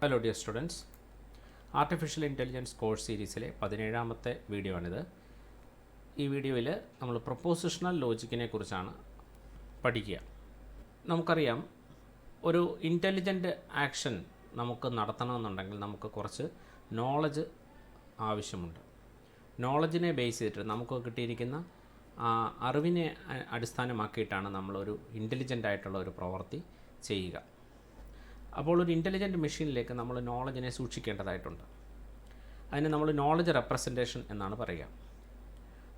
Hello dear students, artificial intelligence course സീരീസിലെ 17ാമത്തെ video ആണിത്. ഈ വീഡിയോയിൽ നമ്മൾ പ്രൊപ്പോസിഷണൽ ലോജിക്കിനെ കുറിച്ചാണ് പഠിക്കുക. നമുക്കറിയാം, ഒരു ഇൻ്റലിജൻ്റ് ആക്ഷൻ നമുക്ക് നടത്തണമെന്നുണ്ടെങ്കിൽ നമുക്ക് കുറച്ച് നോളജ് ആവശ്യമുണ്ട്. നോളജിനെ ബേസ് ചെയ്തിട്ട് നമുക്ക് കിട്ടിയിരിക്കുന്ന അറിവിനെ അടിസ്ഥാനമാക്കിയിട്ടാണ് നമ്മളൊരു ഇൻ്റലിജൻ്റ് ആയിട്ടുള്ള ഒരു പ്രവൃത്തി ചെയ്യുക. അപ്പോൾ ഒരു ഇൻ്റലിജൻറ്റ് മെഷീനിലേക്ക് നമ്മൾ നോളജിനെ സൂക്ഷിക്കേണ്ടതായിട്ടുണ്ട്. അതിന് നമ്മൾ നോളജ് റെപ്രസെൻറ്റേഷൻ എന്നാണ് പറയുക.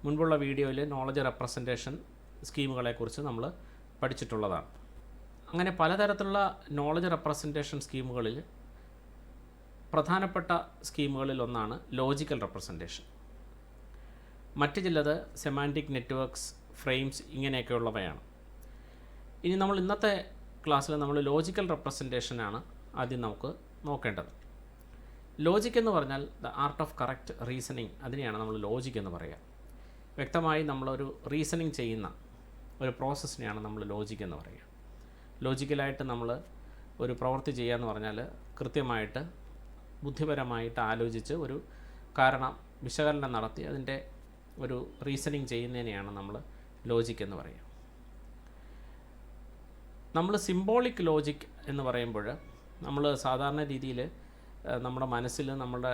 മുൻപുള്ള വീഡിയോയിൽ നോളജ് റെപ്രസെൻറ്റേഷൻ സ്കീമുകളെക്കുറിച്ച് നമ്മൾ പഠിച്ചിട്ടുള്ളതാണ്. അങ്ങനെ പലതരത്തിലുള്ള നോളജ് റെപ്രസെൻറ്റേഷൻ സ്കീമുകളിൽ പ്രധാനപ്പെട്ട സ്കീമുകളിൽ ഒന്നാണ് ലോജിക്കൽ റെപ്രസെൻറ്റേഷൻ. മറ്റ് ചിലത് സെമാൻറ്റിക് നെറ്റ്വർക്ക്സ്, ഫ്രെയിംസ് ഇങ്ങനെയൊക്കെയുള്ളവയാണ്. ഇനി നമ്മൾ ഇന്നത്തെ ക്ലാസ്സിൽ നമ്മൾ ലോജിക്കൽ റെപ്രസെൻറ്റേഷനാണ് ആദ്യം നമുക്ക് നോക്കേണ്ടത്. ലോജിക് എന്ന് പറഞ്ഞാൽ the art of correct reasoning, അതിനെയാണ് നമ്മൾ ലോജിക് എന്ന് പറയുക. വ്യക്തമായി നമ്മളൊരു റീസണിങ് ചെയ്യുന്ന ഒരു പ്രോസസ്സിനെയാണ് നമ്മൾ ലോജിക് എന്ന് പറയുക. ലോജിക്കലായിട്ട് നമ്മൾ ഒരു പ്രവൃത്തി ചെയ്യുക എന്ന് പറഞ്ഞാൽ കൃത്യമായിട്ട് ബുദ്ധിപരമായിട്ട് ആലോചിച്ച് ഒരു കാരണം വിശകലനം നടത്തി അതിൻ്റെ ഒരു റീസണിങ് ചെയ്യുന്നതിനെയാണ് നമ്മൾ ലോജിക് എന്ന് പറയുക. നമ്മൾ സിംബോളിക് ലോജിക് എന്ന് പറയുമ്പോൾ നമ്മൾ സാധാരണ രീതിയിൽ നമ്മുടെ മനസ്സിൽ, നമ്മുടെ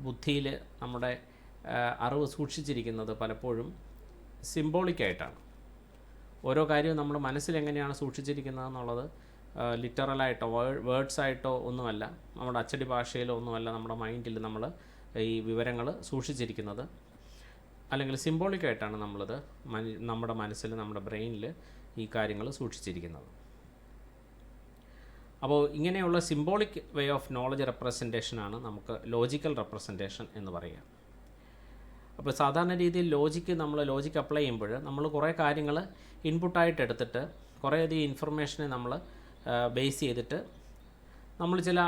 ബുദ്ധിയിൽ, നമ്മുടെ അറിവ് സൂക്ഷിച്ചിരിക്കുന്നത് പലപ്പോഴും സിംബോളിക്കായിട്ടാണ്. ഓരോ കാര്യവും നമ്മൾ മനസ്സിൽ എങ്ങനെയാണ് സൂക്ഷിച്ചിരിക്കുന്നത് എന്നുള്ളത് ലിറ്ററലായിട്ടോ വേർഡ്സായിട്ടോ ഒന്നുമല്ല, നമ്മുടെ അച്ചടി ഭാഷയിലോ ഒന്നുമല്ല നമ്മുടെ മൈൻഡിൽ നമ്മൾ ഈ വിവരങ്ങൾ സൂക്ഷിച്ചിരിക്കുന്നത്. അല്ലെങ്കിൽ സിംബോളിക്കായിട്ടാണ് നമ്മളത് നമ്മുടെ മനസ്സിൽ, നമ്മുടെ ബ്രെയിനിൽ ഈ കാര്യങ്ങൾ സൂക്ഷിച്ചിരിക്കുന്നത്. അപ്പോൾ ഇങ്ങനെയുള്ള സിംബോളിക് വേ ഓഫ് നോളജ് റെപ്രസെൻറ്റേഷനാണ് നമുക്ക് ലോജിക്കൽ റെപ്രസെൻറ്റേഷൻ എന്ന് പറയുക. അപ്പോൾ സാധാരണ രീതിയിൽ ലോജിക്ക് അപ്ലൈ ചെയ്യുമ്പോൾ നമ്മൾ കുറേ കാര്യങ്ങൾ ഇൻപുട്ടായിട്ട് എടുത്തിട്ട് കുറേയധികം ഇൻഫർമേഷനെ നമ്മൾ ബേസ് ചെയ്തിട്ട് നമ്മൾ ചില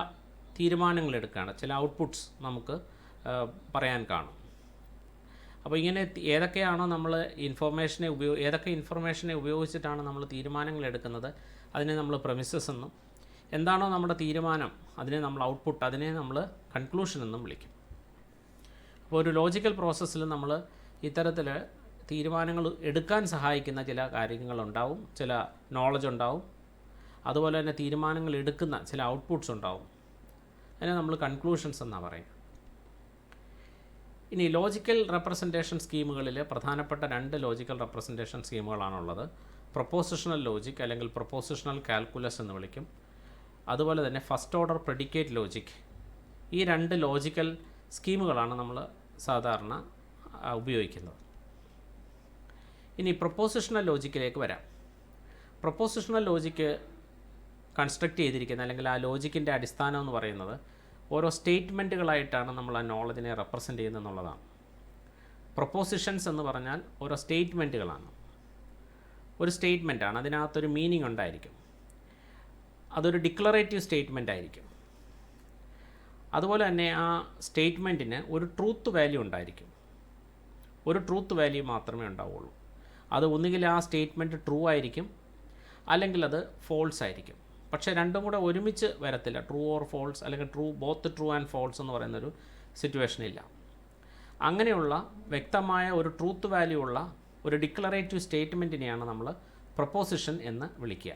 തീരുമാനങ്ങൾ എടുക്കുകയാണ്. ചില ഔട്ട്പുട്ട്സ് നമുക്ക് പറയാൻ കാണും. അപ്പോൾ ഇങ്ങനെ ഏതൊക്കെയാണോ നമ്മൾ ഏതൊക്കെ ഇൻഫർമേഷനെ ഉപയോഗിച്ചിട്ടാണ് നമ്മൾ തീരുമാനങ്ങൾ എടുക്കുന്നത് അതിനെ നമ്മൾ പ്രമിസസ് എന്നും, എന്താണോ നമ്മുടെ തീരുമാനം അതിനെ നമ്മൾ ഔട്ട്പുട്ട്, അതിനെ നമ്മൾ കൺക്ലൂഷൻ എന്നും വിളിക്കും. അപ്പോൾ ഒരു ലോജിക്കൽ പ്രോസസ്സിൽ നമ്മൾ ഇത്തരത്തിൽ തീരുമാനങ്ങൾ എടുക്കാൻ സഹായിക്കുന്ന ചില കാര്യങ്ങളുണ്ടാവും, ചില നോളജ് ഉണ്ടാവും. അതുപോലെ തന്നെ തീരുമാനങ്ങൾ എടുക്കുന്ന ചില ഔട്ട്പുട്ട്സ് ഉണ്ടാവും. അതിനെ നമ്മൾ കൺക്ലൂഷൻസ് എന്നാണ് പറയുക. ഇനി ലോജിക്കൽ റെപ്രസെൻറ്റേഷൻ സ്കീമുകളിൽ പ്രധാനപ്പെട്ട 2 ലോജിക്കൽ റെപ്രസെൻറ്റേഷൻ സ്കീമുകളാണുള്ളത്. പ്രൊപ്പോസിഷണൽ ലോജിക് അല്ലെങ്കിൽ പ്രൊപ്പോസിഷണൽ കാൽക്കുലസ് എന്ന് വിളിക്കും. അതുപോലെ തന്നെ ഫസ്റ്റ് ഓർഡർ പ്രെഡിക്കേറ്റ് ലോജിക്. ഈ 2 ലോജിക്കൽ സ്കീമുകളാണ് നമ്മൾ സാധാരണ ഉപയോഗിക്കുന്നത്. ഇനി പ്രൊപ്പോസിഷണൽ ലോജിക്കിലേക്ക് വരാം. പ്രൊപ്പോസിഷണൽ ലോജിക്ക് കൺസ്ട്രക്റ്റ് ചെയ്തിരിക്കുന്ന അല്ലെങ്കിൽ ആ ലോജിക്കിൻ്റെ അടിസ്ഥാനം എന്ന് പറയുന്നത് ഓരോ സ്റ്റേറ്റ്മെൻറ്റുകളായിട്ടാണ് നമ്മൾ ആ നോളജിനെ റെപ്രസെൻ്റ് ചെയ്യുന്നത് എന്നുള്ളതാണ്. പ്രൊപ്പോസിഷൻസ് എന്ന് പറഞ്ഞാൽ ഓരോ സ്റ്റേറ്റ്മെൻറ്റുകളാണ്. ഒരു സ്റ്റേറ്റ്മെൻറ്റാണ്, അതിനകത്തൊരു മീനിങ് ഉണ്ടായിരിക്കും. അതൊരു ഡിക്ലറേറ്റീവ് സ്റ്റേറ്റ്മെൻ്റ് ആയിരിക്കും. അതുപോലെ തന്നെ ആ സ്റ്റേറ്റ്മെൻറ്റിന് ഒരു ട്രൂത്ത് വാല്യൂ ഉണ്ടായിരിക്കും. ഒരു ട്രൂത്ത് വാല്യൂ മാത്രമേ ഉണ്ടാവുള്ളൂ. അത് ഒന്നുകിൽ ആ സ്റ്റേറ്റ്മെൻറ്റ് ട്രൂ ആയിരിക്കും, അല്ലെങ്കിൽ അത് ഫോൾസ് ആയിരിക്കും. പക്ഷേ രണ്ടും കൂടെ ഒരുമിച്ച് വരത്തില്ല. ട്രൂ ഓർ ഫോൾസ് അല്ലെങ്കിൽ ബോത്ത് ട്രൂ ആൻഡ് ഫോൾസ് എന്ന് പറയുന്നൊരു സിറ്റുവേഷനില്ല. അങ്ങനെയുള്ള വ്യക്തമായ ഒരു ട്രൂത്ത് വാല്യൂ ഉള്ള ഒരു ഡിക്ലറേറ്റീവ് സ്റ്റേറ്റ്മെൻറ്റിനെയാണ് നമ്മൾ പ്രൊപ്പോസിഷൻ എന്ന് വിളിക്കുക.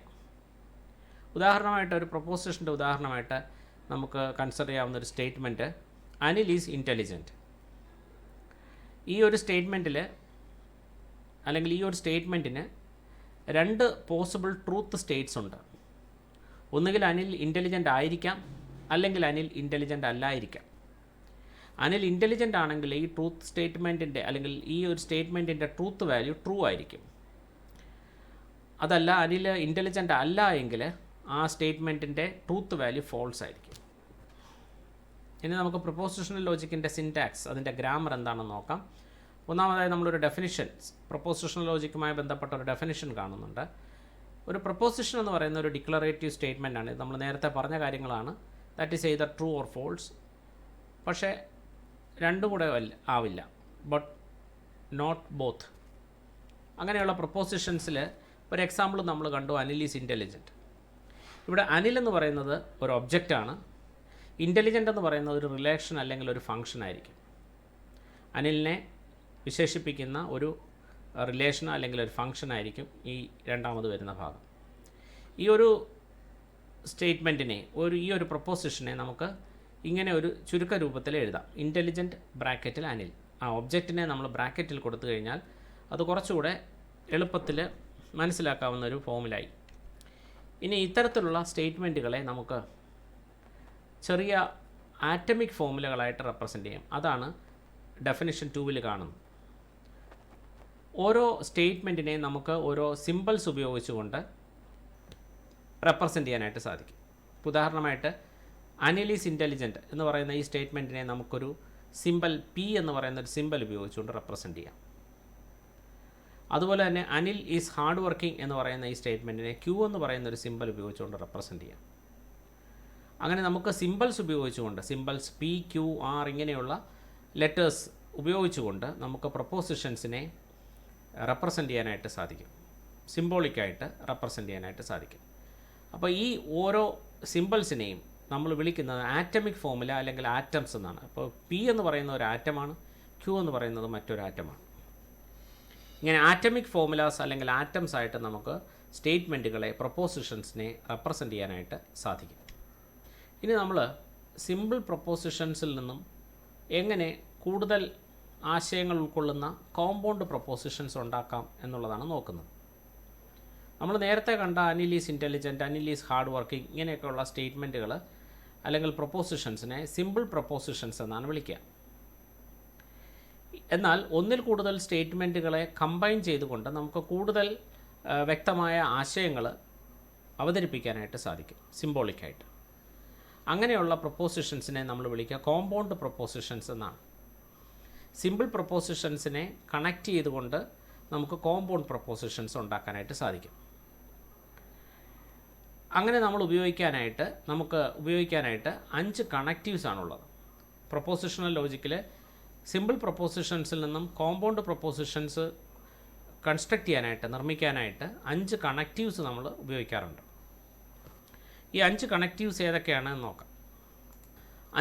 ഉദാഹരണമായിട്ട്, ഒരു പ്രൊപ്പോസിഷൻ്റെ ഉദാഹരണമായിട്ട് നമുക്ക് കൺസിഡർ ചെയ്യാവുന്ന ഒരു സ്റ്റേറ്റ്മെൻറ്റ്, അനിൽ ഈസ് ഇൻ്റലിജൻറ്റ്. ഈ ഒരു സ്റ്റേറ്റ്മെൻറ്റിൽ അല്ലെങ്കിൽ ഈ ഒരു സ്റ്റേറ്റ്മെൻറ്റിന് 2 പോസിബിൾ ട്രൂത്ത് സ്റ്റേറ്റ്സ് ഉണ്ട്. ഒന്നുകിൽ അനിൽ ഇൻ്റലിജൻ്റ് ആയിരിക്കാം, അല്ലെങ്കിൽ അനിൽ ഇൻ്റലിജൻ്റ് അല്ലായിരിക്കാം. അനിൽ ഇൻ്റലിജൻ്റ് ആണെങ്കിൽ ഈ ട്രൂത്ത് സ്റ്റേറ്റ്മെൻറ്റിൻ്റെ അല്ലെങ്കിൽ ഈ ഒരു സ്റ്റേറ്റ്മെൻറ്റിൻ്റെ ട്രൂത്ത് വാല്യൂ ട്രൂ ആയിരിക്കും. അതല്ല, അനിൽ ഇൻ്റലിജൻ്റ് അല്ല എങ്കിൽ ആ സ്റ്റേറ്റ്മെൻറ്റിൻ്റെ ട്രൂത്ത് വാല്യൂ ഫോൾസ് ആയിരിക്കും. ഇനി നമുക്ക് പ്രൊപ്പോസിഷണൽ ലോജിക്കിൻ്റെ സിൻടാക്സ്, അതിൻ്റെ ഗ്രാമർ എന്താണെന്ന് നോക്കാം. ഒന്നാമതായി നമ്മളൊരു ഡെഫിനിഷൻ, പ്രൊപ്പോസിഷണൽ ലോജിക്കുമായി ബന്ധപ്പെട്ട ഒരു ഡെഫിനിഷൻ കാണുന്നുണ്ട്. ഒരു പ്രൊപ്പോസിഷൻ എന്ന് പറയുന്ന ഒരു ഡിക്ലറേറ്റീവ് സ്റ്റേറ്റ്മെൻ്റ് ആണ്. നമ്മൾ നേരത്തെ പറഞ്ഞ കാര്യങ്ങളാണ്. That is either true or false. പക്ഷേ രണ്ടും കൂടെ ആവില്ല. But not both. അങ്ങനെയുള്ള പ്രൊപ്പോസിഷൻസിൽ ഒരു എക്സാമ്പിൾ നമ്മൾ കണ്ടു, അനിൽ ഈസ് ഇൻ്റലിജൻറ്റ്. ഇവിടെ അനിൽ എന്ന് പറയുന്നത് ഒരു ഒബ്ജക്റ്റാണ്. ഇൻ്റലിജൻ്റ് എന്ന് പറയുന്ന ഒരു റിലേഷൻ അല്ലെങ്കിൽ ഒരു ഫംഗ്ഷൻ ആയിരിക്കും. അനിലിനെ വിശേഷിപ്പിക്കുന്ന ഒരു റിലേഷനോ അല്ലെങ്കിൽ ഒരു ഫംഗ്ഷൻ ആയിരിക്കും ഈ രണ്ടാമത് വരുന്ന ഭാഗം. ഈ ഒരു സ്റ്റേറ്റ്മെൻറ്റിനെ ഈ ഒരു പ്രൊപ്പോസിഷനെ നമുക്ക് ഇങ്ങനെ ഒരു ചുരുക്ക രൂപത്തിൽ എഴുതാം. ഇൻ്റലിജൻ്റ് ബ്രാക്കറ്റിൽ അനിൽ. ആ ഒബ്ജക്റ്റിനെ നമ്മൾ ബ്രാക്കറ്റിൽ കൊടുത്തു കഴിഞ്ഞാൽ അത് കുറച്ചുകൂടെ എളുപ്പത്തിൽ മനസ്സിലാക്കാവുന്ന ഒരു ഫോമിലായി. ഇനി ഇത്തരത്തിലുള്ള സ്റ്റേറ്റ്മെൻറ്റുകളെ നമുക്ക് ചെറിയ ആറ്റമിക് ഫോമുലകളായിട്ട് റെപ്രസെൻ്റ് ചെയ്യാം. അതാണ് ഡെഫിനിഷൻ 2 കാണുന്നത്. ഓരോ സ്റ്റേറ്റ്മെൻറ്റിനെ നമുക്ക് ഓരോ സിമ്പിൾസ് ഉപയോഗിച്ചുകൊണ്ട് റെപ്രസെൻ്റ് ചെയ്യാനായിട്ട് സാധിക്കും. ഉദാഹരണമായിട്ട് അനിൽ ഈസ് ഇൻ്റലിജൻറ്റ് എന്ന് പറയുന്ന ഈ സ്റ്റേറ്റ്മെൻറ്റിനെ നമുക്കൊരു സിമ്പിൾ പി എന്ന് പറയുന്ന ഒരു സിമ്പിൾ ഉപയോഗിച്ചുകൊണ്ട് റെപ്രസെൻ്റ് ചെയ്യാം. അതുപോലെ തന്നെ അനിൽ ഈസ് ഹാർഡ് വർക്കിംഗ് എന്ന് പറയുന്ന ഈ സ്റ്റേറ്റ്മെൻറ്റിനെ ക്യൂ എന്ന് പറയുന്ന ഒരു സിമ്പിൾ ഉപയോഗിച്ചുകൊണ്ട് റെപ്രസെൻ്റ് ചെയ്യാം. അങ്ങനെ നമുക്ക് സിമ്പിൾസ് ഉപയോഗിച്ചുകൊണ്ട്, സിമ്പിൾസ് പി ക്യൂ ആർ ഇങ്ങനെയുള്ള ലെറ്റേഴ്സ് ഉപയോഗിച്ചുകൊണ്ട് നമുക്ക് പ്രൊപ്പോസിഷൻസിനെ റെപ്രസെൻ്റ് ചെയ്യാനായിട്ട് സാധിക്കും, സിംബോളിക്കായിട്ട് റെപ്രസെൻ്റ് ചെയ്യാനായിട്ട് സാധിക്കും. അപ്പോൾ ഈ ഓരോ സിമ്പിൾസിനെയും നമ്മൾ വിളിക്കുന്നത് ആറ്റമിക് ഫോമുല അല്ലെങ്കിൽ ആറ്റംസ് എന്നാണ്. അപ്പോൾ പി എന്ന് പറയുന്ന ഒരു ആറ്റമാണ്, ക്യൂ എന്ന് പറയുന്നത് മറ്റൊരു ആറ്റമാണ്. ഇങ്ങനെ ആറ്റമിക് ഫോമുലാസ് അല്ലെങ്കിൽ ആറ്റംസ് ആയിട്ട് നമുക്ക് സ്റ്റേറ്റ്മെൻറ്റുകളെ, പ്രൊപ്പോസിഷൻസിനെ റെപ്രസെൻ്റ് ചെയ്യാനായിട്ട് സാധിക്കും. ഇനി നമ്മൾ സിമ്പിൾ പ്രൊപ്പോസിഷൻസിൽ നിന്നും എങ്ങനെ കൂടുതൽ ആശയങ്ങൾ ഉൾക്കൊള്ളുന്ന കോമ്പൗണ്ട് പ്രൊപ്പോസിഷൻസ് ഉണ്ടാക്കാം എന്നുള്ളതാണ് നോക്കുന്നത്. നമ്മൾ നേരത്തെ കണ്ട Anil is intelligent, Anil is hard working ഇങ്ങനെയൊക്കെയുള്ള സ്റ്റേറ്റ്മെൻറ്റുകൾ അല്ലെങ്കിൽ പ്രൊപ്പോസിഷൻസിനെ സിമ്പിൾ പ്രൊപ്പോസിഷൻസ് എന്നാണ് വിളിക്കുക. എന്നാൽ ഒന്നിൽ കൂടുതൽ സ്റ്റേറ്റ്മെൻറ്റുകളെ കമ്പൈൻ ചെയ്തുകൊണ്ട് നമുക്ക് കൂടുതൽ വ്യക്തമായ ആശയങ്ങൾ അവതരിപ്പിക്കാനായിട്ട് സാധിക്കും സിംബോളിക്കായിട്ട്. അങ്ങനെയുള്ള പ്രൊപ്പോസിഷൻസിനെ നമ്മൾ വിളിക്കുക കോമ്പൗണ്ട് പ്രൊപ്പോസിഷൻസ് എന്നാണ്. സിമ്പിൾ പ്രൊപ്പോസിഷൻസിനെ കണക്ട് ചെയ്തുകൊണ്ട് നമുക്ക് കോമ്പൗണ്ട് പ്രൊപ്പോസിഷൻസ് ഉണ്ടാക്കാനായിട്ട് സാധിക്കും. അങ്ങനെ നമുക്ക് ഉപയോഗിക്കാനായിട്ട് 5 കണക്റ്റീവ്സ് ആണുള്ളത്. പ്രൊപ്പോസിഷണൽ ലോജിക്കിൽ സിമ്പിൾ പ്രൊപ്പോസിഷൻസിൽ നിന്നും കോമ്പൗണ്ട് പ്രൊപ്പോസിഷൻസ് കൺസ്ട്രക്റ്റ് ചെയ്യാനായിട്ട്, നിർമ്മിക്കാനായിട്ട് 5 കണക്റ്റീവ്സ് നമ്മൾ ഉപയോഗിക്കാറുണ്ട്. ഈ 5 കണക്റ്റീവ്സ് ഏതൊക്കെയാണെന്ന് നോക്കാം.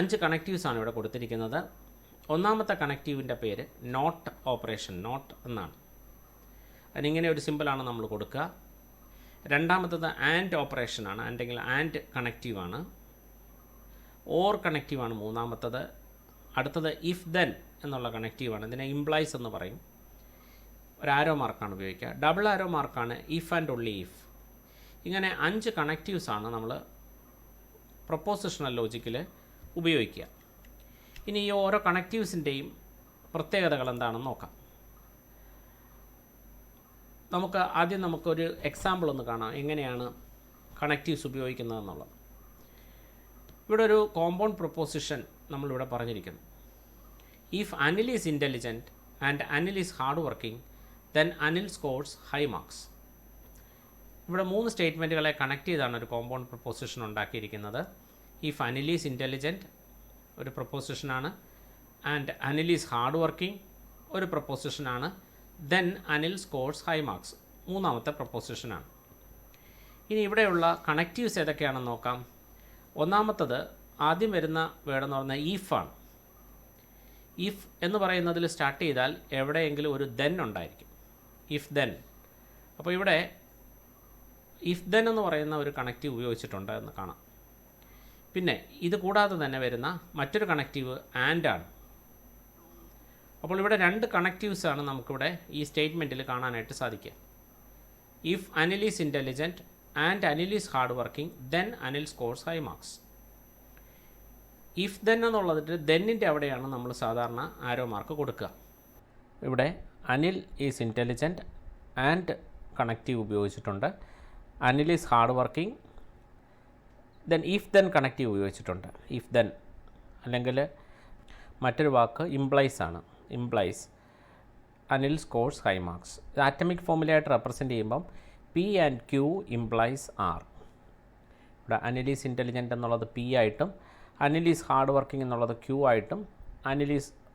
5 കണക്റ്റീവ്സാണ് ഇവിടെ കൊടുത്തിരിക്കുന്നത്. ഒന്നാമത്തെ കണക്റ്റീവിൻ്റെ പേര് നോട്ട് ഓപ്പറേഷൻ, നോട്ട് എന്നാണ്. അതിനിങ്ങനെ ഒരു സിമ്പിളാണ് നമ്മൾ കൊടുക്കുക. രണ്ടാമത്തത് ആൻഡ് ഓപ്പറേഷനാണ്, അല്ലെങ്കിൽ ആൻഡ് കണക്റ്റീവാണ്. ഓർ കണക്റ്റീവാണ് മൂന്നാമത്തത്. അടുത്തത് ഇഫ് ദെൻ എന്നുള്ള കണക്റ്റീവാണ്, ഇതിനെ ഇംപ്ലൈസ് എന്ന് പറയും. ഒരു ആരോ മാർക്കാണ് ഉപയോഗിക്കുക. ഡബിൾ ആരോ മാർക്കാണ് ഇഫ് ആൻഡ് ഒൺലി ഇഫ്. ഇങ്ങനെ 5 കണക്റ്റീവ്സാണ് നമ്മൾ പ്രൊപ്പോസിഷണൽ ലോജിക്കിൽ ഉപയോഗിക്കുക. ഇനി ഈ ഓരോ കണക്റ്റീവ്സിൻ്റെയും പ്രത്യേകതകൾ എന്താണെന്ന് നോക്കാം. നമുക്കൊരു എക്സാമ്പിൾ ഒന്ന് കാണാം, എങ്ങനെയാണ് കണക്റ്റീവ്സ് ഉപയോഗിക്കുന്നതെന്നുള്ളത്. ഇവിടെ ഒരു കോമ്പൗണ്ട് പ്രൊപ്പോസിഷൻ നമ്മളിവിടെ പറഞ്ഞിരിക്കുന്നു. If Anil is intelligent and Anil is hard working then Anil scores high marks. ഇവിടെ 3 സ്റ്റേറ്റ്മെൻറ്റുകളെ കണക്ട് ചെയ്താണ് ഒരു കോമ്പൗണ്ട് പ്രൊപ്പോസിഷൻ ഉണ്ടാക്കിയിരിക്കുന്നത്. ഇഫ് അനിൽ ഈസ് ഇൻ്റലിജൻറ്റ് ഒരു പ്രൊപ്പോസിഷനാണ്, and Anil is hard working ഒരു പ്രൊപ്പോസിഷനാണ്, then Anil scores high marks മൂന്നാമത്തെ പ്രൊപ്പോസിഷനാണ്. ഇനി ഇവിടെയുള്ള കണക്റ്റീവ്സ് ഏതൊക്കെയാണെന്ന് നോക്കാം. ഒന്നാമത്തത് ആദ്യം വരുന്ന വേർഡ് എന്ന് പറഞ്ഞാൽ ഈഫാണ്. ഇഫ് എന്ന് പറയുന്നതിൽ സ്റ്റാർട്ട് ചെയ്താൽ എവിടെയെങ്കിലും ഒരു ദെൻ ഉണ്ടായിരിക്കും, ഇഫ് ദെൻ. അപ്പോൾ ഇവിടെ ഇഫ് ദെൻ എന്ന് പറയുന്ന ഒരു കണക്റ്റീവ് ഉപയോഗിച്ചിട്ടുണ്ട് എന്ന് കാണാം. പിന്നെ ഇത് കൂടാതെ തന്നെ വരുന്ന മറ്റൊരു കണക്റ്റീവ് ആൻഡ് ആണ്. അപ്പോൾ ഇവിടെ 2 കണക്റ്റീവ്സാണ് നമുക്കിവിടെ ഈ സ്റ്റേറ്റ്മെൻറ്റിൽ കാണാനായിട്ട് സാധിക്കുക. If Anil is intelligent and Anil is hard working then Anil scores high marks. If then എന്നുള്ളതിൽ ദെന്നിൻ്റെ അവിടെയാണ് നമ്മൾ സാധാരണ ആരോ മാർക്ക് കൊടുക്കുക. ഇവിടെ Anil is intelligent and connective ഉപയോഗിച്ചിട്ടുണ്ട്, Anil is hard working, then if then connective ഉപയോഗിച്ചിട്ടുണ്ട്. ഇഫ് ദെൻ അല്ലെങ്കിൽ മറ്റൊരു വാക്ക് ഇംപ്ലൈസ് ആണ്, implies Anil scores high marks. ഇത് ആറ്റമിക് ഫോമിലായിട്ട് റെപ്രസെൻ്റ് ചെയ്യുമ്പം P and Q implies R. ഇവിടെ അനിൽ ഈസ് ഇൻ്റലിജൻറ്റ് എന്നുള്ളത് പി ആയിട്ടും അനിൽ ഈസ് ഹാർഡ് വർക്കിംഗ് എന്നുള്ളത് ക്യൂ ആയിട്ടും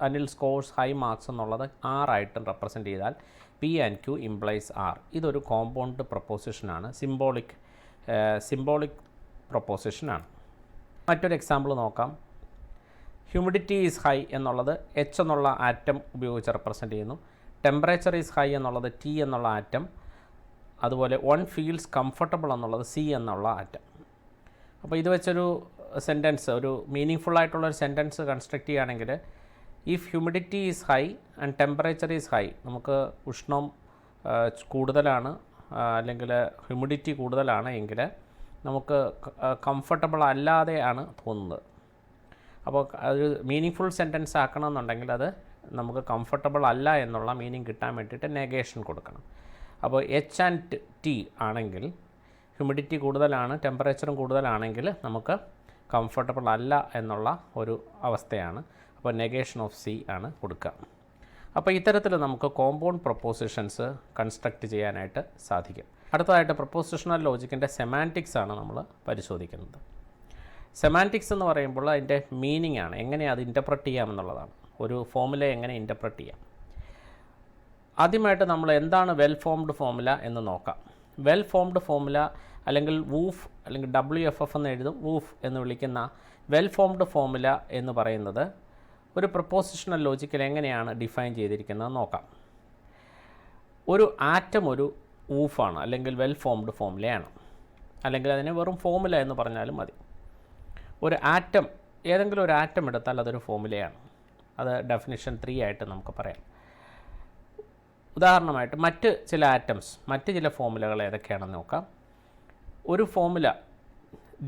അനിൽ സ്കോർസ് ഹൈ മാർക്സ് എന്നുള്ളത് ആർ ആയിട്ടും റെപ്രസെൻ്റ് ചെയ്താൽ P and Q implies R. ഇതൊരു കോമ്പൗണ്ട് പ്രൊപ്പോസിഷനാണ്, സിംബോളിക് പ്രൊപ്പോസിഷനാണ്. മറ്റൊരു എക്സാമ്പിൾ നോക്കാം. ഹ്യൂമിഡിറ്റി ഈസ് ഹൈ എന്നുള്ളത് എച്ച് എന്നുള്ള ആറ്റം ഉപയോഗിച്ച് റെപ്രസെൻ്റ് ചെയ്യുന്നു. ടെമ്പറേച്ചർ ഈസ് ഹൈ എന്നുള്ളത് ടി എന്നുള്ള ആറ്റം. അതുപോലെ വൺ ഫീൽസ് കംഫർട്ടബിൾ എന്നുള്ളത് സി എന്നുള്ള ആറ്റം. അപ്പോൾ ഇത് വെച്ചൊരു സെൻറ്റൻസ്, ഒരു മീനിങ് ഫുള്ളായിട്ടുള്ളൊരു സെൻറ്റൻസ് കൺസ്ട്രക്റ്റ് ചെയ്യുകയാണെങ്കിൽ, if humidity is high and temperature is high, നമുക്ക് ഉഷ്ണം കൂടുതലാണ് അല്ലെങ്കിൽ ഹ്യൂമിഡിറ്റി കൂടുതലാണ് എങ്കിൽ നമുക്ക് കംഫർട്ടബിൾ അല്ലാതെയാണ് തോന്നുന്നത്. അപ്പോൾ അത് മീനിങ് ഫുൾ സെൻറ്റൻസ് ആക്കണമെന്നുണ്ടെങ്കിൽ അത് നമുക്ക് കംഫർട്ടബിൾ അല്ല എന്നുള്ള മീനിങ് കിട്ടാൻ വേണ്ടിയിട്ട് നെഗേഷൻ കൊടുക്കണം. അപ്പോൾ എച്ച് ആൻഡ് ടി ആണെങ്കിൽ, ഹ്യൂമിഡിറ്റി കൂടുതലാണ് ടെമ്പറേച്ചറും കൂടുതലാണെങ്കിൽ നമുക്ക് കംഫർട്ടബിൾ അല്ല എന്നുള്ള ഒരു അവസ്ഥയാണ്. അപ്പോൾ നെഗേഷൻ ഓഫ് സി ആണ് കൊടുക്കുക. അപ്പോൾ ഇത്തരത്തിൽ നമുക്ക് കോമ്പൗണ്ട് പ്രൊപ്പോസിഷൻസ് കൺസ്ട്രക്റ്റ് ചെയ്യാനായിട്ട് സാധിക്കും. അടുത്തതായിട്ട് പ്രൊപ്പോസിഷണൽ ലോജിക്കിൻ്റെ സെമാൻറ്റിക്സ് ആണ് നമ്മൾ പരിശോധിക്കുന്നത്. സെമാൻറ്റിക്സ് എന്ന് പറയുമ്പോൾ അതിൻ്റെ മീനിങ് ആണ്, എങ്ങനെ അത് ഇൻ്റർപ്രറ്റ് ചെയ്യാമെന്നുള്ളതാണ്. ഒരു ഫോമുല എങ്ങനെ ഇൻ്റർപ്രറ്റ് ചെയ്യാം. ആദ്യമായിട്ട് നമ്മൾ എന്താണ് വെൽ ഫോംഡ് ഫോമുല എന്ന് നോക്കാം. വെൽ ഫോംഡ് ഫോമുല അല്ലെങ്കിൽ വൂഫ് അല്ലെങ്കിൽ WFF എന്ന് എഴുതും, വൂഫ് എന്ന് വിളിക്കുന്ന വെൽ ഫോംഡ് ഫോമുല എന്ന് പറയുന്നത് ഒരു പ്രൊപ്പോസിഷണൽ ലോജിക്കിൽ എങ്ങനെയാണ് ഡിഫൈൻ ചെയ്തിരിക്കുന്നത് നോക്കാം. ഒരു ആറ്റം ഒരു വൂഫാണ് അല്ലെങ്കിൽ വെൽ ഫോംഡ് ഫോമുലയാണ്, അല്ലെങ്കിൽ അതിനെ വെറും ഫോമുല എന്ന് പറഞ്ഞാലും മതി. ഒരു ആറ്റം, ഏതെങ്കിലും ഒരു ആറ്റം എടുത്താൽ അതൊരു ഫോമുലയാണ്. അത് ഡെഫിനിഷൻ 3 ആയിട്ട് നമുക്ക് പറയാം. ഉദാഹരണമായിട്ട് മറ്റ് ചില ആറ്റംസ്, മറ്റ് ചില ഫോമുലകൾ ഏതൊക്കെയാണെന്ന് നോക്കാം. ഒരു ഫോമുല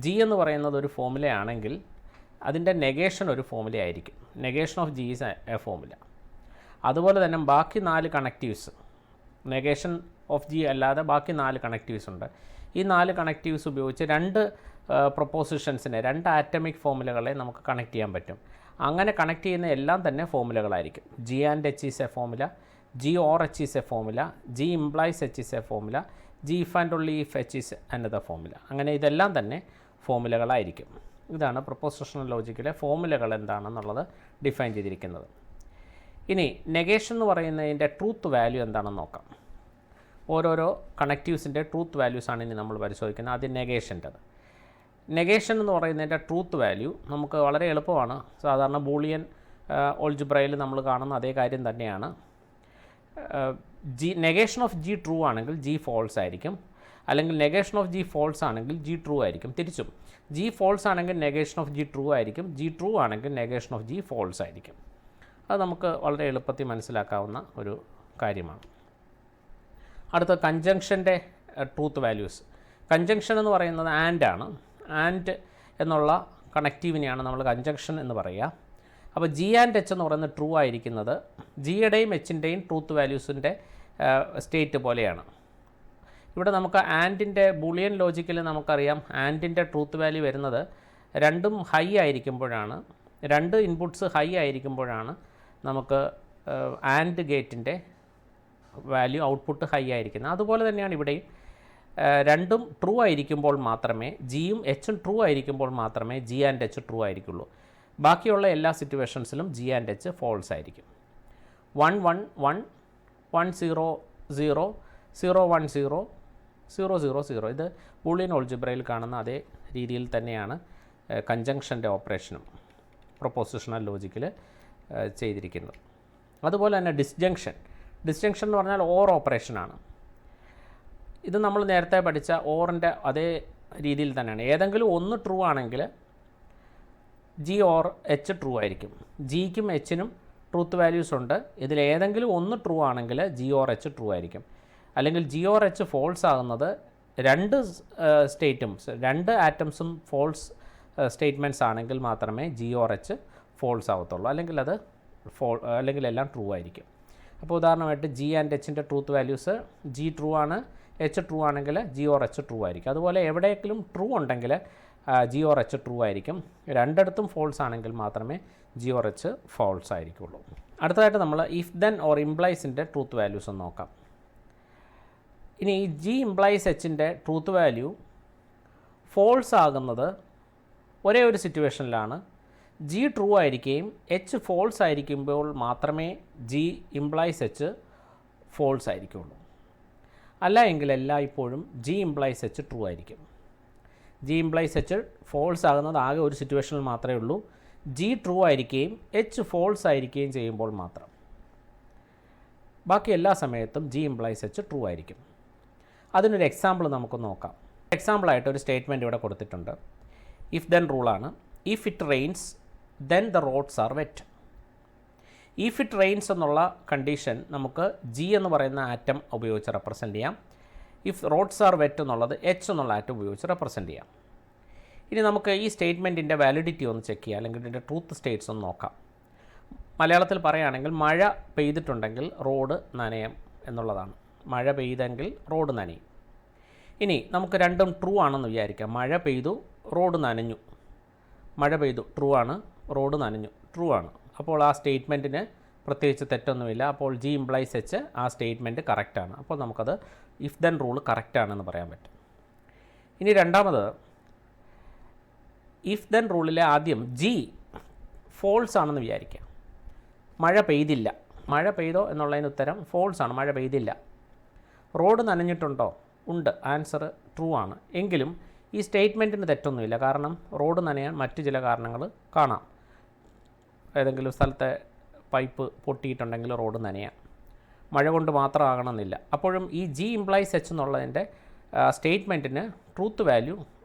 ജി എന്ന് പറയുന്നത് ഒരു ഫോമുലയാണെങ്കിൽ അതിൻ്റെ നെഗേഷൻ ഒരു ഫോമുല ആയിരിക്കും. Negation of G is a formula. അതുപോലെ തന്നെ ബാക്കി 4 കണക്റ്റീവ്സ്, നെഗേഷൻ ഓഫ് ജി അല്ലാതെ ബാക്കി 4 കണക്റ്റീവ്സ് ഉണ്ട്. ഈ 4 കണക്റ്റീവ്സ് ഉപയോഗിച്ച് 2 പ്രൊപ്പോസിഷൻസിനെ, 2 ആറ്റമിക് ഫോമുലകളെ നമുക്ക് കണക്ട് ചെയ്യാൻ പറ്റും. അങ്ങനെ കണക്ട് ചെയ്യുന്ന എല്ലാം തന്നെ ഫോമുലകളായിരിക്കും. G and H is a formula, G or H is a formula, G implies H is a formula, G if and only if H is another formula. അങ്ങനെ ഇതെല്ലാം തന്നെ ഫോമുലകളായിരിക്കും. ഇതാണ് പ്രൊപ്പോസിഷണൽ ലോജിക്കിലെ ഫോമുലകൾ എന്താണെന്നുള്ളത് ഡിഫൈൻ ചെയ്തിരിക്കുന്നത്. ഇനി നെഗേഷൻ എന്ന് പറയുന്നതിൻ്റെ ട്രൂത്ത് വാല്യൂ എന്താണെന്ന് നോക്കാം. ഓരോരോ കണക്റ്റീവ്സിൻ്റെ ട്രൂത്ത് വാല്യൂസാണ് ഇനി നമ്മൾ പരിശോധിക്കുന്നത്. ആദ്യം നെഗേഷൻ്റെത്. നെഗേഷൻ എന്ന് പറയുന്നതിൻ്റെ ട്രൂത്ത് വാല്യൂ നമുക്ക് വളരെ എളുപ്പമാണ്. സാധാരണ ബൂളിയൻ ഓൾജിബ്രയിൽ നമ്മൾ കാണുന്ന അതേ കാര്യം തന്നെയാണ്. നെഗേഷൻ ഓഫ് ജി ട്രൂ ആണെങ്കിൽ ജി ഫോൾസ് ആയിരിക്കും, അല്ലെങ്കിൽ നെഗേഷൻ ഓഫ് ജി ഫോൾസ് ആണെങ്കിൽ ജി ട്രൂ ആയിരിക്കും. തിരിച്ചും ജി ഫോൾസ് ആണെങ്കിൽ നെഗേഷൻ ഓഫ് ജി ട്രൂ ആയിരിക്കും, ജി ട്രൂ ആണെങ്കിൽ നെഗേഷൻ ഓഫ് ജി ഫോൾസ് ആയിരിക്കും. അത് നമുക്ക് വളരെ എളുപ്പത്തിൽ മനസ്സിലാക്കാവുന്ന ഒരു കാര്യമാണ്. അടുത്ത കൺജങ്ഷൻ്റെ ട്രൂത്ത് വാല്യൂസ്. കൺജങ്ഷൻ എന്ന് പറയുന്നത് ആൻഡ് ആണ്. ആൻഡ് എന്നുള്ള കണക്റ്റീവിനെയാണ് നമ്മൾ കൺജങ്ഷൻ എന്ന് പറയുക. അപ്പോൾ ജി ആൻഡ് എച്ച് എന്ന് പറയുന്നത് ട്രൂ ആയിരിക്കുന്നത് ജിയുടെയും എച്ചിൻ്റെയും ട്രൂത്ത് വാല്യൂസിൻ്റെ സ്റ്റേറ്റ് പോലെയാണ്. ഇവിടെ നമുക്ക് ആൻഡിൻ്റെ ബൂളിയൻ ലോജിക്കിൽ നമുക്കറിയാം ആൻഡിൻ്റെ ട്രൂത്ത് വാല്യൂ വരുന്നത് രണ്ടും ഹൈ ആയിരിക്കുമ്പോഴാണ്, 2 ഇൻപുട്ട്സ് ഹൈ ആയിരിക്കുമ്പോഴാണ് നമുക്ക് ആൻഡ് ഗേറ്റിൻ്റെ വാല്യൂ ഔട്ട്പുട്ട് ഹൈ ആയിരിക്കുന്നത്. അതുപോലെ തന്നെയാണ് ഇവിടെയും രണ്ടും ട്രൂ ആയിരിക്കുമ്പോൾ മാത്രമേ, ജിയും എച്ചും ട്രൂ ആയിരിക്കുമ്പോൾ മാത്രമേ ജി ആൻഡ് എച്ച് ട്രൂ ആയിരിക്കുള്ളൂ. ബാക്കിയുള്ള എല്ലാ സിറ്റുവേഷൻസിലും ജി ആൻഡ് എച്ച് ഫോൾസ് ആയിരിക്കും. 1 1 1 1 0 0 0 1 0 0 0 0 ഇത് ബൂളിയൻ ഓൾജിബ്രയിൽ കാണുന്ന അതേ രീതിയിൽ തന്നെയാണ് കൺജങ്ഷൻ്റെ ഓപ്പറേഷനും പ്രൊപ്പോസിഷണൽ ലോജിക്കിൽ ചെയ്തിരിക്കുന്നത്. അതുപോലെ തന്നെ ഡിസ്ജങ്ഷൻ എന്ന് പറഞ്ഞാൽ ഓർ ഓപ്പറേഷനാണ്. ഇത് നമ്മൾ നേരത്തെ പഠിച്ച ഓറിൻ്റെ അതേ രീതിയിൽ തന്നെയാണ്. ഏതെങ്കിലും ഒന്ന് ട്രൂ ആണെങ്കിൽ ജി ഓർ എച്ച് ട്രൂ ആയിരിക്കും. ജിക്കും എച്ചിനും ട്രൂത്ത് വാല്യൂസ് ഉണ്ട്. ഇതിലേതെങ്കിലും ഒന്ന് ട്രൂ ആണെങ്കിൽ ജി ഓർ എച്ച് ട്രൂ ആയിരിക്കും. അല്ലെങ്കിൽ ജി ഓർ എച്ച് ഫോൾസ് ആകുന്നത് 2 സ്റ്റേറ്റും 2 ആറ്റംസും ഫോൾസ് സ്റ്റേറ്റ്മെൻറ്റ്സ് ആണെങ്കിൽ മാത്രമേ ജി ഓർ എച്ച് ഫോൾസ് ആവത്തുള്ളൂ. അല്ലെങ്കിൽ എല്ലാം ട്രൂ ആയിരിക്കും. അപ്പോൾ ഉദാഹരണമായിട്ട് ജി ആൻഡ് എച്ചിൻ്റെ ട്രൂത്ത് വാല്യൂസ് ജി ട്രൂ ആണ്, എച്ച് ട്രൂ ആണെങ്കിൽ ജി ഓർ എച്ച് ട്രൂ ആയിരിക്കും. അതുപോലെ എവിടെയെങ്കിലും ട്രൂ ഉണ്ടെങ്കിൽ ജി ഓർ എച്ച് ട്രൂ ആയിരിക്കും. 2 ഫോൾസ് ആണെങ്കിൽ മാത്രമേ ജി ഓർ എച്ച് ഫോൾസ് ആയിരിക്കുള്ളൂ. അടുത്തതായിട്ട് നമ്മൾ ഇഫ് ദെൻ ഓർ ഇംപ്ലൈസിൻ്റെ ട്രൂത്ത് വാല്യൂസ് ഒന്ന് നോക്കാം. ഇനി ഈ ജി ഇംപ്ലൈസ് എച്ചിൻ്റെ ട്രൂത്ത് വാല്യൂ ഫോൾസ് ആകുന്നത് ഒരേ ഒരു സിറ്റുവേഷനിലാണ്. ജി ട്രൂ ആയിരിക്കുകയും എച്ച് ഫോൾസ് ആയിരിക്കുമ്പോൾ മാത്രമേ ജി ഇംപ്ലൈസ് എച്ച് ഫോൾസ് ആയിരിക്കുള്ളൂ. അല്ല എങ്കിൽ എല്ലായ്പ്പോഴും ജി ഇംപ്ലൈസ് എച്ച് ട്രൂ ആയിരിക്കും. ജി ഇംപ്ലൈസ് എച്ച് ഫോൾസ് ആകുന്നത് ആകെ ഒരു സിറ്റുവേഷനിൽ മാത്രമേ ഉള്ളൂ. ജി ട്രൂ ആയിരിക്കുകയും എച്ച് ഫോൾസ് ആയിരിക്കുകയും ചെയ്യുമ്പോൾ മാത്രം. ബാക്കി എല്ലാ സമയത്തും ജി ഇംപ്ലൈസ് എച്ച് ട്രൂ ആയിരിക്കും. അതിനൊരു എക്സാമ്പിൾ നമുക്ക് നോക്കാം. എക്സാമ്പിളായിട്ട് ഒരു സ്റ്റേറ്റ്മെൻറ്റ് ഇവിടെ കൊടുത്തിട്ടുണ്ട്. ഇഫ് ദെൻ റൂളാണ്. If it rains then the roads are wet. If it rains എന്നുള്ള കണ്ടീഷൻ നമുക്ക് ജി എന്ന് പറയുന്ന ആറ്റം ഉപയോഗിച്ച് റെപ്രസെൻറ്റ് ചെയ്യാം. ഇഫ് റോഡ്സ് ആർ വെറ്റ് എന്നുള്ളത് എച്ച് എന്നുള്ള ആറ്റം ഉപയോഗിച്ച് റെപ്രസെൻറ്റ് ചെയ്യാം. ഇനി നമുക്ക് ഈ സ്റ്റേറ്റ്മെൻറ്റിൻ്റെ വാലിഡിറ്റി ഒന്ന് ചെക്ക് ചെയ്യാം, അല്ലെങ്കിൽ ഇതിൻ്റെ ട്രൂത്ത് സ്റ്റേറ്റ്സ് ഒന്ന് നോക്കാം. മലയാളത്തിൽ പറയുകയാണെങ്കിൽ മഴ പെയ്തിട്ടുണ്ടെങ്കിൽ റോഡ് നനയും എന്നുള്ളതാണ്. മഴ പെയ്തെങ്കിൽ റോഡ് നനയും. ഇനി നമുക്ക് രണ്ടും ട്രൂ ആണെന്ന് വിചാരിക്കാം. മഴ പെയ്തു, റോഡ് നനഞ്ഞു. മഴ പെയ്തു, ട്രൂ ആണ്. റോഡ് നനഞ്ഞു, ട്രൂ ആണ്. അപ്പോൾ ആ സ്റ്റേറ്റ്മെൻറ്റിന് പ്രത്യേകിച്ച് തെറ്റൊന്നുമില്ല. അപ്പോൾ ജി ഇംപ്ലൈസ് എച്ച് ആ സ്റ്റേറ്റ്മെൻറ്റ് കറക്റ്റാണ്. അപ്പോൾ നമുക്കത് ഇഫ് ദെൻ റൂൾ കറക്റ്റാണെന്ന് പറയാൻ പറ്റും. ഇനി രണ്ടാമത്, ഇഫ് ദെൻ റൂളിലെ ആദ്യം ജി ഫോൾസ് ആണെന്ന് വിചാരിക്കാം. മഴ പെയ്തില്ല. മഴ പെയ്തോ എന്നുള്ളതിന് ഉത്തരം ഫോൾസ് ആണ്, മഴ പെയ്തില്ല. റോഡ് നനഞ്ഞിട്ടുണ്ടോ? ഉണ്ട്. ആൻസർ ട്രൂ ആണ്. എങ്കിലും ഈ സ്റ്റേറ്റ്മെൻറ്റിന് തെറ്റൊന്നുമില്ല. കാരണം റോഡ് നനയാൻ മറ്റു ചില കാരണങ്ങൾ കാണാം. ഏതെങ്കിലും സ്ഥലത്തെ പൈപ്പ് പൊട്ടിയിട്ടുണ്ടെങ്കിൽ റോഡ് നനയാം. മഴ കൊണ്ട് മാത്രം ആകണമെന്നില്ല. അപ്പോഴും ഈ ജി ഇംപ്ലൈസ് എച്ച് എന്നുള്ളതിൻ്റെ സ്റ്റേറ്റ്മെൻറ്റിന് ട്രൂത്ത് വാല്യൂ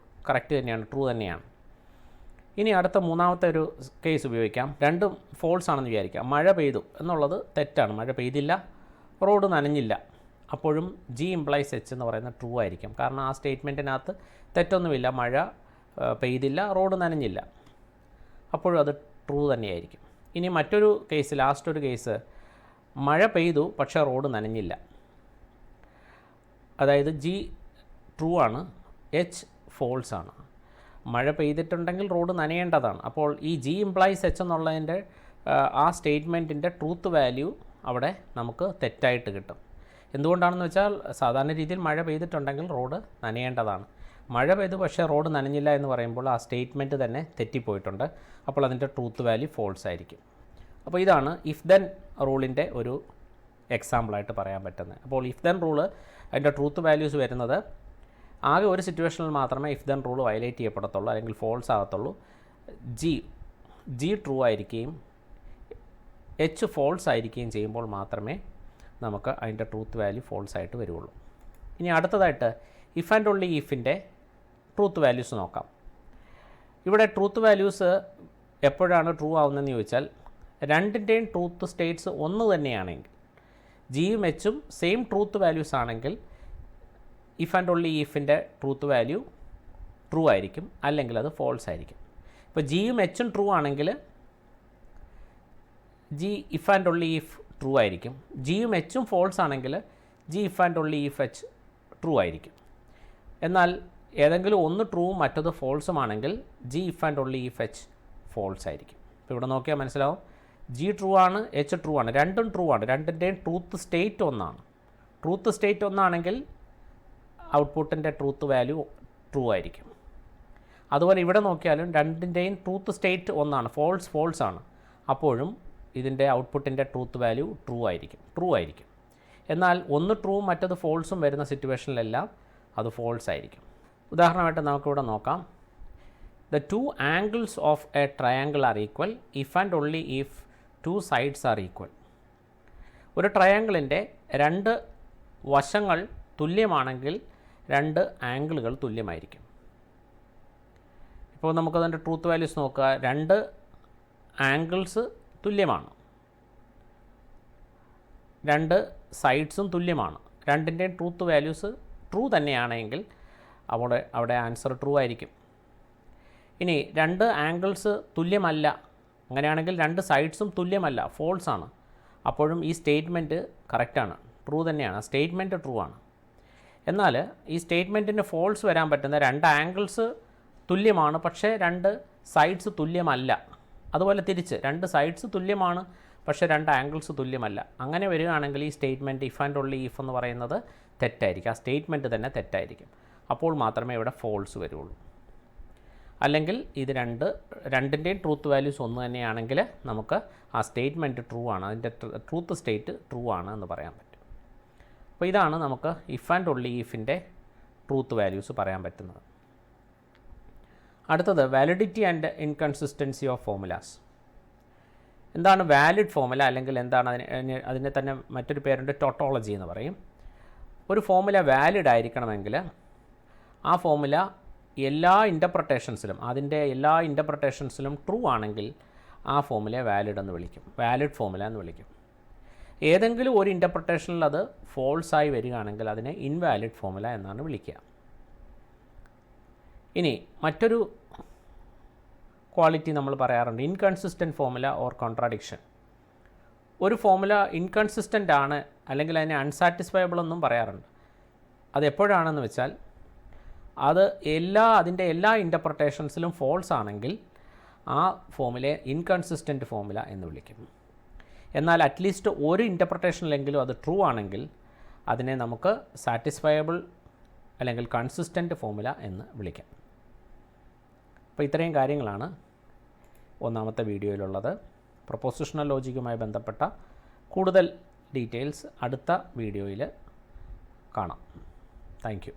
കറക്റ്റ് തന്നെയാണ്, ട്രൂ തന്നെയാണ്. ഇനി അടുത്ത മൂന്നാമത്തെ ഒരു കേസ് ഉപയോഗിക്കാം. രണ്ടും ഫോൾസ് ആണെന്ന് വിചാരിക്കാം. മഴ പെയ്തു എന്നുള്ളത് തെറ്റാണ്. മഴ പെയ്തില്ല, റോഡ് നനഞ്ഞില്ല. അപ്പോഴും ജി ഇംപ്ലൈസ് എച്ച് എന്ന് പറയുന്നത് ട്രൂ ആയിരിക്കും. കാരണം ആ സ്റ്റേറ്റ്മെൻറ്റിനകത്ത് തെറ്റൊന്നുമില്ല. മഴ പെയ്തില്ല, റോഡ് നനഞ്ഞില്ല. അപ്പോഴും അത് ട്രൂ തന്നെയായിരിക്കും. ഇനി മറ്റൊരു കേസ്, ലാസ്റ്റ് ഒരു കേസ്, മഴ പെയ്തു പക്ഷേ റോഡ് നനഞ്ഞില്ല. അതായത് ജി ട്രൂ ആണ്, എച്ച് ഫോൾസ് ആണ്. മഴ പെയ്തിട്ടുണ്ടെങ്കിൽ റോഡ് നനയേണ്ടതാണ്. അപ്പോൾ ഈ ജി ഇംപ്ലൈസ് എച്ച് എന്നുള്ളതിൻ്റെ ആ സ്റ്റേറ്റ്മെൻറ്റിൻ്റെ ട്രൂത്ത് വാല്യൂ അവിടെ നമുക്ക് തെറ്റായിട്ട് കിട്ടും. എന്തുകൊണ്ടാണെന്ന് വെച്ചാൽ സാധാരണ രീതിയിൽ മഴ പെയ്തിട്ടുണ്ടെങ്കിൽ റോഡ് നനയേണ്ടതാണ്. മഴ പെയ്തു പക്ഷേ റോഡ് നനഞ്ഞില്ല എന്ന് പറയുമ്പോൾ ആ സ്റ്റേറ്റ്മെൻറ്റ് തന്നെ തെറ്റിപ്പോയിട്ടുണ്ട്. അപ്പോൾ അതിൻ്റെ ട്രൂത്ത് വാല്യൂ ഫോൾസ് ആയിരിക്കും. അപ്പോൾ ഇതാണ് ഇഫ് ദെൻ റൂളിൻ്റെ ഒരു എക്സാമ്പിളായിട്ട് പറയാൻ പറ്റുന്നത്. അപ്പോൾ ഇഫ് ദെൻ റൂള് അതിൻ്റെ ട്രൂത്ത് വാല്യൂസ് വരുന്നത് ആകെ ഒരു സിറ്റുവേഷനിൽ മാത്രമേ ഇഫ് ദെൻ റൂൾ വയലേറ്റ് ചെയ്യപ്പെടത്തുള്ളൂ, അല്ലെങ്കിൽ ഫോൾസ് ആകത്തുള്ളൂ. ജി ട്രൂ ആയിരിക്കുകയും എച്ച് ഫോൾസ് ആയിരിക്കുകയും ചെയ്യുമ്പോൾ മാത്രമേ നമുക്ക് അതിൻ്റെ ട്രൂത്ത് വാല്യൂ ഫോൾസ് ആയിട്ട് വരുള്ളൂ. ഇനി അടുത്തതായിട്ട് ഇഫ് ആൻഡ് ഓൺലി ഇഫിൻ്റെ ട്രൂത്ത് വാല്യൂസ് നോക്കാം. ഇവിടെ ട്രൂത്ത് വാല്യൂസ് എപ്പോഴാണ് ട്രൂ ആവുന്നതെന്ന് ചോദിച്ചാൽ രണ്ടിൻ്റെയും ട്രൂത്ത് സ്റ്റേറ്റ്സ് ഒന്ന് തന്നെയാണെങ്കിൽ, ജിയും എച്ചും സെയിം ട്രൂത്ത് വാല്യൂസ് ആണെങ്കിൽ ഇഫ് ആൻഡ് ഓൺലി ഇഫിൻ്റെ ട്രൂത്ത് വാല്യൂ ട്രൂ ആയിരിക്കും, അല്ലെങ്കിൽ അത് ഫോൾസ് ആയിരിക്കും. ഇപ്പോൾ ജിയും എച്ചും ട്രൂ ആണെങ്കിൽ G if and only if true ആയിരിക്കും. ജിയും എച്ചും ഫോൾസ് ആണെങ്കിൽ G if and only if H true ആയിരിക്കും. എന്നാൽ ഏതെങ്കിലും ഒന്ന് ട്രൂവും മറ്റത് ഫോൾസുമാണെങ്കിൽ G if and only if H false ആയിരിക്കും. ഇപ്പോൾ ഇവിടെ നോക്കിയാൽ മനസ്സിലാവും, ജി ട്രൂ ആണ്, എച്ച് ട്രൂ ആണ്, രണ്ടും ട്രൂ ആണ്. രണ്ടിൻ്റെയും ട്രൂത്ത് സ്റ്റേറ്റ് ഒന്നാണ്. ട്രൂത്ത് സ്റ്റേറ്റ് ഒന്നാണെങ്കിൽ ഔട്ട്പുട്ടിൻ്റെ ട്രൂത്ത് വാല്യൂ ട്രൂ ആയിരിക്കും. അതുപോലെ ഇവിടെ നോക്കിയാലും രണ്ടിൻ്റെയും ട്രൂത്ത് സ്റ്റേറ്റ് ഒന്നാണ്, ഫോൾസ് ആണ്. അപ്പോഴും ഇതിൻ്റെ ഔട്ട്പുട്ടിൻ്റെ ട്രൂത്ത് വാല്യൂ ട്രൂ ആയിരിക്കും. എന്നാൽ ഒന്ന് ട്രൂവും മറ്റത് ഫോൾസും വരുന്ന സിറ്റുവേഷനിലെല്ലാം അത് ഫോൾസ് ആയിരിക്കും. ഉദാഹരണമായിട്ട് നമുക്കിവിടെ നോക്കാം. The two angles of a triangle are equal if and only if two sides are equal. ഒരു ട്രയാങ്കിളിൻ്റെ രണ്ട് വശങ്ങൾ തുല്യമാണെങ്കിൽ രണ്ട് ആംഗിളുകൾ തുല്യമായിരിക്കും. ഇപ്പോൾ നമുക്കതിൻ്റെ ട്രൂത്ത് വാല്യൂസ് നോക്കുക. രണ്ട് ആംഗിൾസ് തുല്യമാണ്, രണ്ട് സൈഡ്സും തുല്യമാണ്. രണ്ടിൻ്റെയും ട്രൂത്ത് വാല്യൂസ് ട്രൂ തന്നെയാണെങ്കിൽ അവിടെ ആൻസർ ട്രൂ ആയിരിക്കും. ഇനി രണ്ട് ആംഗിൾസ് തുല്യമല്ല, അങ്ങനെയാണെങ്കിൽ രണ്ട് സൈഡ്സും തുല്യമല്ല, ഫോൾസ് ആണ്. അപ്പോഴും ഈ സ്റ്റേറ്റ്മെൻറ്റ് കറക്റ്റാണ്, ട്രൂ തന്നെയാണ്, സ്റ്റേറ്റ്മെൻറ്റ് ട്രൂ ആണ്. എന്നാൽ ഈ സ്റ്റേറ്റ്മെൻറ്റിന് ഫോൾസ് വരാൻ പറ്റുന്ന രണ്ട് ആംഗിൾസ് തുല്യമാണ്, പക്ഷേ രണ്ട് സൈഡ്സ് തുല്യമല്ല. അതുപോലെ തിരിച്ച് രണ്ട് സൈഡ്സ് തുല്യമാണ്, പക്ഷേ രണ്ട് ആംഗിൾസ് തുല്യമല്ല. അങ്ങനെ വരികയാണെങ്കിൽ ഈ statement if and only if എന്ന് പറയുന്നത് തെറ്റായിരിക്കും. ആ സ്റ്റേറ്റ്മെൻറ്റ് തന്നെ തെറ്റായിരിക്കും. അപ്പോൾ മാത്രമേ ഇവിടെ ഫോൾസ് വരുള്ളൂ. അല്ലെങ്കിൽ ഇത് രണ്ടിൻ്റെയും ട്രൂത്ത് വാല്യൂസ് ഒന്ന് തന്നെയാണെങ്കിൽ നമുക്ക് ആ സ്റ്റേറ്റ്മെൻറ്റ് ട്രൂ ആണ്, അതിൻ്റെ ട്രൂത്ത് സ്റ്റേറ്റ് ട്രൂ ആണ് എന്ന് പറയാൻ പറ്റും. അപ്പോൾ ഇതാണ് നമുക്ക് ഇഫ് ആൻഡ് ഓൺലി ഇഫിൻ്റെ ട്രൂത്ത് വാല്യൂസ് പറയാൻ പറ്റുന്നത്. അടുത്തത് validity and inconsistency of formulas. എന്താണ് വാലിഡ് ഫോമുല, അല്ലെങ്കിൽ എന്താണ് അതിനെ തന്നെ മറ്റൊരു പേരുണ്ട് ടോട്ടോളജി എന്ന് പറയും. ഒരു ഫോമുല വാലിഡ് ആയിരിക്കണമെങ്കിൽ ആ ഫോമുല അതിൻ്റെ എല്ലാ ഇൻ്റർപ്രട്ടേഷൻസിലും ട്രൂ ആണെങ്കിൽ ആ ഫോമുലയെ വാലിഡ് എന്ന് വിളിക്കും, വാലിഡ് ഫോമുല എന്ന് വിളിക്കും. ഏതെങ്കിലും ഒരു ഇൻ്റർപ്രട്ടേഷനിൽ അത് ഫോൾസായി വരികയാണെങ്കിൽ അതിനെ ഇൻവാലിഡ് ഫോമുല എന്നാണ് വിളിക്കുക. ഇനി മറ്റൊരു ക്വാളിറ്റി നമ്മൾ പറയാറുണ്ട്, ഇൻകൺസിസ്റ്റൻറ്റ് ഫോമുല ഓർ കോൺട്രാഡിക്ഷൻ. ഒരു ഫോമുല ഇൻകൺസിസ്റ്റൻ്റ് ആണ് അല്ലെങ്കിൽ അതിനെ അൺസാറ്റിസ്ഫയബിൾ എന്നും പറയാറുണ്ട്. അതെപ്പോഴാണെന്ന് വെച്ചാൽ അതിൻ്റെ എല്ലാ ഇൻ്റർപ്രട്ടേഷൻസിലും ഫോൾസ് ആണെങ്കിൽ ആ ഫോമുലയെ ഇൻകൺസിസ്റ്റൻറ്റ് ഫോമുല എന്ന് വിളിക്കും. എന്നാൽ അറ്റ്ലീസ്റ്റ് ഒരു ഇൻ്റർപ്രട്ടേഷനിലെങ്കിലും അത് ട്രൂ ആണെങ്കിൽ അതിനെ നമുക്ക് സാറ്റിസ്ഫയബിൾ അല്ലെങ്കിൽ കൺസിസ്റ്റൻറ്റ് ഫോമുല എന്ന് വിളിക്കാം. അപ്പോൾ ഇത്രയും കാര്യങ്ങളാണ് ഒന്നാമത്തെ വീഡിയോയിലുള്ളത്. പ്രൊപ്പോസിഷണൽ ലോജിക്കുമായി ബന്ധപ്പെട്ട കൂടുതൽ ഡീറ്റെയിൽസ് അടുത്ത വീഡിയോയിൽ കാണാം. Thank you.